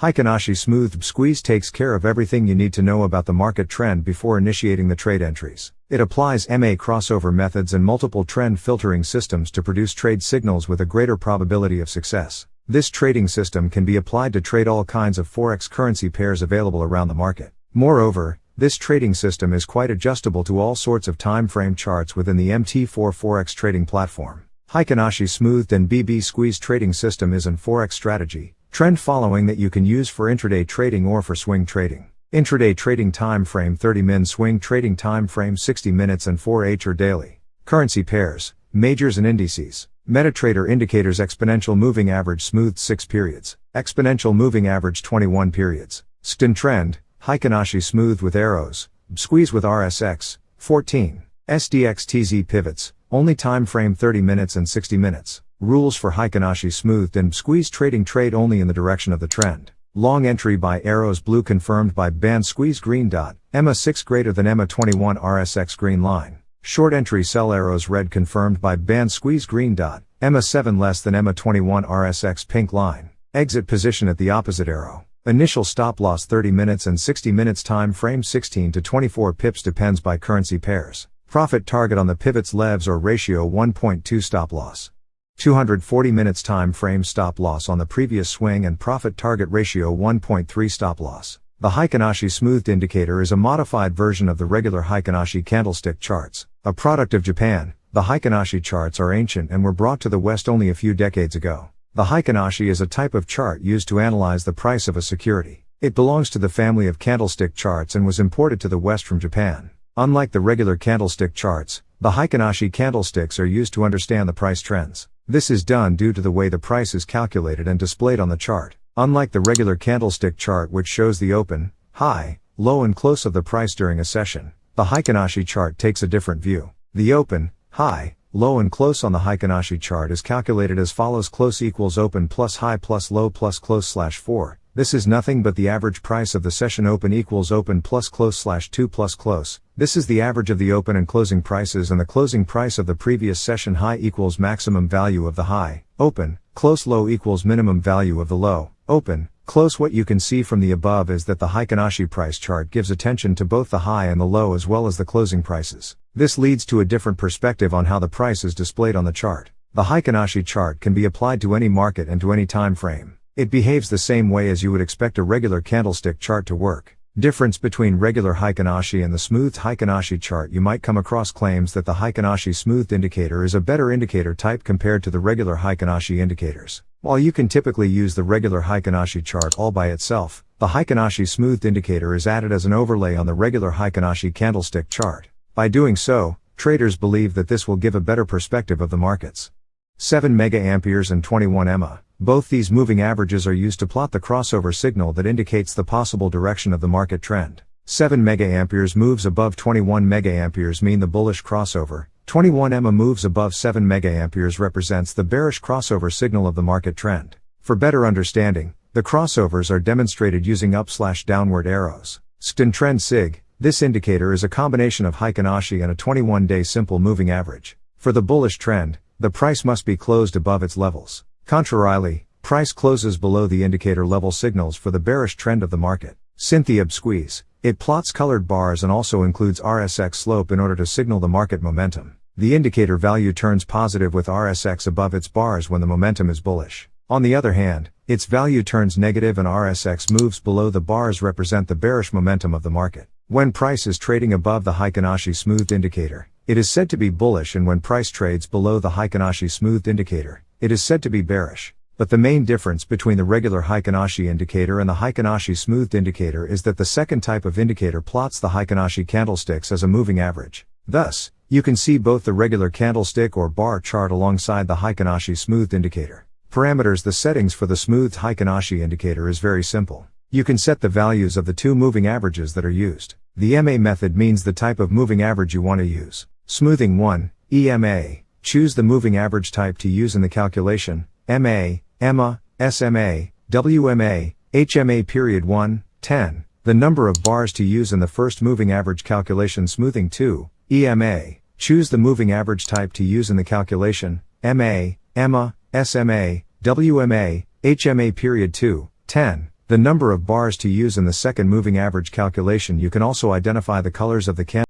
HEIKEN ASHI Smooth BBsqueeze takes care of everything you need to know about the market trend before initiating the trade entries. It applies MA crossover methods and multiple trend filtering systems to produce trade signals with a greater probability of success. This trading system can be applied to trade all kinds of Forex currency pairs available around the market. Moreover, this trading system is quite adjustable to all sorts of time frame charts within the MT4 Forex trading platform. HEIKEN ASHI Smoothed and BBsqueeze trading system is an Forex strategy, trend following that you can use for intraday trading or for swing trading. Intraday trading time frame 30 min, swing trading time frame 60 minutes and 4H or daily. Currency pairs, majors and indices. MetaTrader indicators exponential moving average smoothed 6 periods, exponential moving average 21 periods. STN trend, HEIKEN ASHI smooth with arrows, BBsqueeze with RSX, 14. SDXTZ pivots, only time frame 30 minutes and 60 minutes. Rules for HEIKEN ASHI smoothed and BBsqueeze trading: trade only in the direction of the trend. Long entry by arrows blue confirmed by BBsqueeze green dot, EMA 6 greater than EMA 21 RSX green line. Short entry sell arrows red confirmed by BBsqueeze green dot, EMA 7 less than EMA 21 RSX pink line. Exit position at the opposite arrow. Initial stop loss 30 minutes and 60 minutes, time frame 16 to 24 pips depends by currency pairs. Profit target on the pivots levels or ratio 1.2, stop loss 240 minutes, time frame stop loss on the previous swing and profit target ratio 1.3, stop loss. The HEIKEN ASHI smoothed indicator is a modified version of the regular HEIKEN ASHI candlestick charts. A product of Japan, the HEIKEN ASHI charts are ancient and were brought to the West only a few decades ago. The HEIKEN ASHI is a type of chart used to analyze the price of a security. It belongs to the family of candlestick charts and was imported to the West from Japan. Unlike the regular candlestick charts, the HEIKEN ASHI candlesticks are used to understand the price trends. This is done due to the way the price is calculated and displayed on the chart. Unlike the regular candlestick chart, which shows the open, high, low and close of the price during a session, the HEIKEN ASHI chart takes a different view. The open, high, low and close on the HEIKEN ASHI chart is calculated as follows: close equals open plus high plus low plus close slash 4. This is nothing but the average price of the session. Open equals open plus close slash 2 plus close. This is the average of the open and closing prices and the closing price of the previous session. High equals maximum value of the high, open, close. Low equals minimum value of the low, open, close. What you can see from the above is that the HEIKEN ASHI price chart gives attention to both the high and the low as well as the closing prices. This leads to a different perspective on how the price is displayed on the chart. The HEIKEN ASHI chart can be applied to any market and to any time frame. It behaves the same way as you would expect a regular candlestick chart to work. Difference between regular HEIKEN ASHI and the smoothed HEIKEN ASHI chart: you might come across claims that the HEIKEN ASHI smoothed indicator is a better indicator type compared to the regular HEIKEN ASHI indicators. While you can typically use the regular HEIKEN ASHI chart all by itself, the HEIKEN ASHI smoothed indicator is added as an overlay on the regular HEIKEN ASHI candlestick chart. By doing so, traders believe that this will give a better perspective of the markets. 7 mega amperes and 21 EMA. Both these moving averages are used to plot the crossover signal that indicates the possible direction of the market trend. 7 mega amperes moves above 21 mega amperes mean the bullish crossover. 21 EMA moves above 7 mega amperes represents the bearish crossover signal of the market trend. For better understanding, the crossovers are demonstrated using up/downward arrows. STN trend SIG. This indicator is a combination of HEIKEN ASHI and a 21-day simple moving average. For the bullish trend, the price must be closed above its levels. Contrarily, price closes below the indicator level signals for the bearish trend of the market. Cynthia BBsqueeze. It plots colored bars and also includes RSX slope in order to signal the market momentum. The indicator value turns positive with RSX above its bars when the momentum is bullish. On the other hand, its value turns negative and RSX moves below the bars represent the bearish momentum of the market. When price is trading above the HEIKEN ASHI smoothed indicator, it is said to be bullish, and when price trades below the HEIKEN ASHI smoothed indicator, it is said to be bearish. But the main difference between the regular HEIKEN ASHI indicator and the HEIKEN ASHI smoothed indicator is that the second type of indicator plots the HEIKEN ASHI candlesticks as a moving average. Thus, you can see both the regular candlestick or bar chart alongside the HEIKEN ASHI smoothed indicator. Parameters: the settings for the smoothed HEIKEN ASHI indicator is very simple. You can set the values of the two moving averages that are used. The MA method means the type of moving average you want to use. Smoothing 1, EMA. Choose the moving average type to use in the calculation: MA, EMA, SMA, WMA, HMA. Period 1, 10. The number of bars to use in the first moving average calculation. Smoothing 2, EMA. Choose the moving average type to use in the calculation: MA, EMA, SMA, WMA, HMA. Period 2, 10. The number of bars to use in the second moving average calculation. You can also identify the colors of the candle